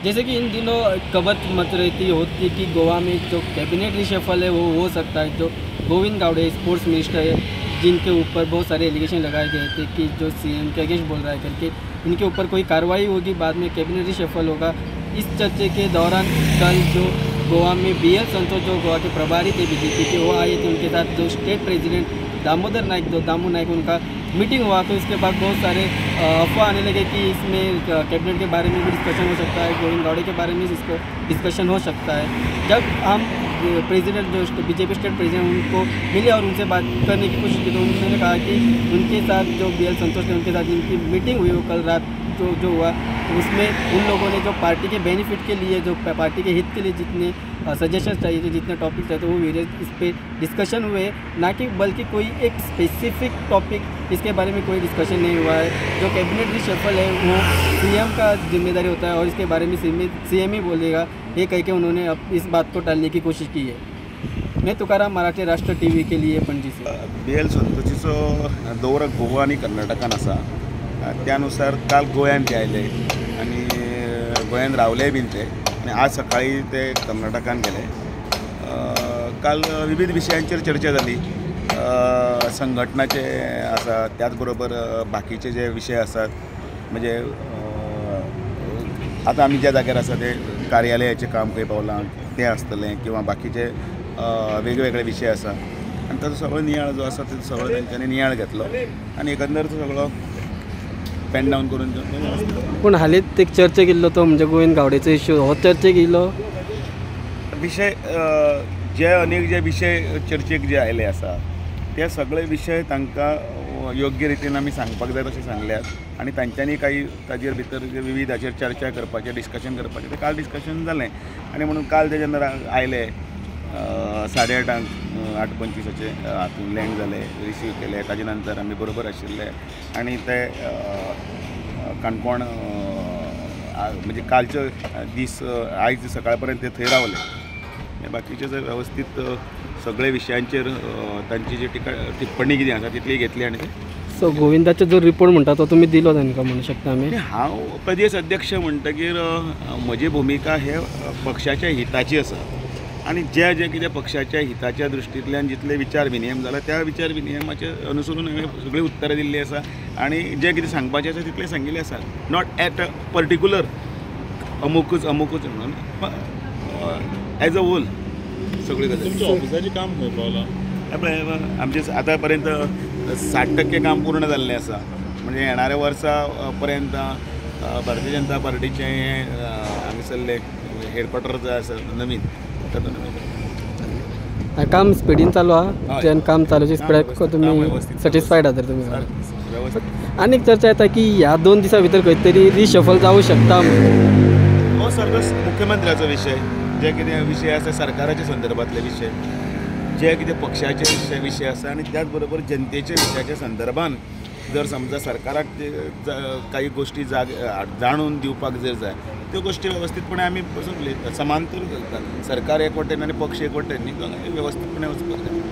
जैसे कि इन दिनों कबत मच रही थी होती कि गोवा में जो कैबिनेट रिशफल है वो हो सकता है। जो गोविंद गावड़े स्पोर्ट्स मिनिस्टर है, जिनके ऊपर बहुत सारे एलिगेशन लगाए गए थे कि जो सीएम के अगेंस्ट बोल रहा है करके, इनके ऊपर कोई कार्रवाई होगी, बाद में कैबिनेट रिशफल होगा। इस चर्चे के दौरान कल जो गोवा में BL संतोष जो गोवा के प्रभारी थे बीजेपी के, वो आए थे। उनके साथ जो स्टेट प्रेसिडेंट दामोदर नाइक, जो दामू नाइक, उनका मीटिंग हुआ। तो इसके बाद बहुत सारे अफवाह आने लगे कि इसमें कैबिनेट के बारे में भी डिस्कशन हो सकता है, गोविंद गावड़े के बारे में इसको डिस्कशन हो सकता है। जब हम प्रेसिडेंट जो बीजेपी स्टेट प्रेसिडेंट उनको मिले और उनसे बात करने की कोशिश की, तो उन्होंने कहा कि उनके साथ जो BL संतोष थे, उनके साथ जिनकी मीटिंग हुई वो कल रात जो हुआ, उसमें उन लोगों ने जो पार्टी के बेनिफिट के लिए, जो पार्टी के हित के लिए जितने सजेशंस चाहिए थे, जितने टॉपिक चाहिए थे, वो वेरियस इस पर डिस्कशन हुए, ना कि बल्कि कोई एक स्पेसिफिक टॉपिक इसके बारे में कोई डिस्कशन नहीं हुआ है। जो कैबिनेट रिशफल है वो CM का जिम्मेदारी होता है और इसके बारे में CM ही बोलेगा, ये कह के उन्होंने अब इस बात को टालने की कोशिश की है। मैं तुकाराम, मराठी राष्ट्र TV के लिए पणजी से। BL संतोषीचो दौरो गोवा आणि कर्नाटकान आसा, त्यानुसार काल गोंयांत ते आयले आणि गोंयांत रावले बीन ते, आणि आज सकाळी ते कर्नाटकान गेले। काल विविध विशयांचेर चर्चा जाली, संघटनाचे आसा, त्याच बरोबर बाकीचे जे विषय आसात, म्हणजे आता आमी ज्या जाग्यार आसा ते कार्यालयाचें काम खंय पावलां तें आसतलें, किंवा बाकीचे वेगवेगळे विशय आसा, आनी ताचो सगळो नियाळ जो आसा तो सगळो तेंच्यांनी नियाळ घेतलो आनी एकंदर तो सगळो पेन डावन करून पूण हालींच एक चर्चेक येयल्लो तो म्हणजे गोविंद गावडेचो इश्यू, हो चर्चेक येयलो विषय, जे अनेक जे विषय चर्चेक जे आयले आसा ते सगळे विषय तांकां योग्य रितीन आमी सांगपाक जाय तशें सांगल्यात, आनी तांच्यांनी काही ताजेर भितर विविध हाचेर चर्चा करपाचें, डिस्कशन करपाचें, तें काल डिस्कशन जालें। आनी म्हणून काल ते जेन्ना आयले 8:30 8:25 हातून लँड जाले, रिसीव केले, ताजे नंतर आमी बरोबर आशिल्ले आनी ते काणकोण म्हणजे कालचे दीस आयज सकाळ पर्यंत ते थंय रावले। बाकीचे जे व्यवस्थित सगळे विशयांचेर तांची जी टिप्पणी कितें आसा तितली घेतली आनी सो गोविंदाचो जो रिपोर्ट म्हणटा तो तुमी दिलो तांकां म्हणू शकता आमी। हांव प्रदेश अध्यक्ष म्हणटकीर म्हजी भुमिका हे पक्षाच्या हिताची आसा, आनी जे कितें पक्षाच्या हिताच्या दृश्टींतल्यान जितले विचार विनिमय जाला त्या विचार विनिमयाचे अनुसरून हांवें सगळीं उत्तरां दिल्लीं आसा, आनी जे कितें सांगपाचें आसा तितलें सांगिल्लें आसा, नॉट एट अ पर्टिक्युलर अमुकूच म्हणून, एज अ होल सगळी गजाल। ऑफिसाचें काम खंय पावलां? आमचें आतां पर्यंत 60% काम पूर्ण जाल्लें आसा, म्हणजे येणाऱ्या वर्सा पर्यंत भारतीय जनता पार्टीचें हांगासरलें हेडक्वॉर्टर जे आसा नवीन काम स्पिडीन चालू आहा, जेन काम चालूचे स्पिडाक तुमी सॅटिस्फायड आहात तुमी? व्यवस्थित। आनी एक चर्चा येता की ह्या 2 दिसां भितर खंय तरी रिशफल जावं शकता। हो सर्वच मुख्यमंत्र्याचो विशय, जे कितें विशय आसा सरकाराच्या संदर्भातले विशय, जे कितें पक्षाचे विशय आसा, आनी त्याच बरोबर जनतेच्या विशयाच्या संदर्भान जर समजा सरकाराक काही गोष्टी जाणून दिवपाक जर जाय, त्यो गोष्टी व्यवस्थितपणे आमी बसून समांतर सरकार एक वटेन आनी पक्ष एक वटेन व्यवस्थितपणे वचपाक जाय।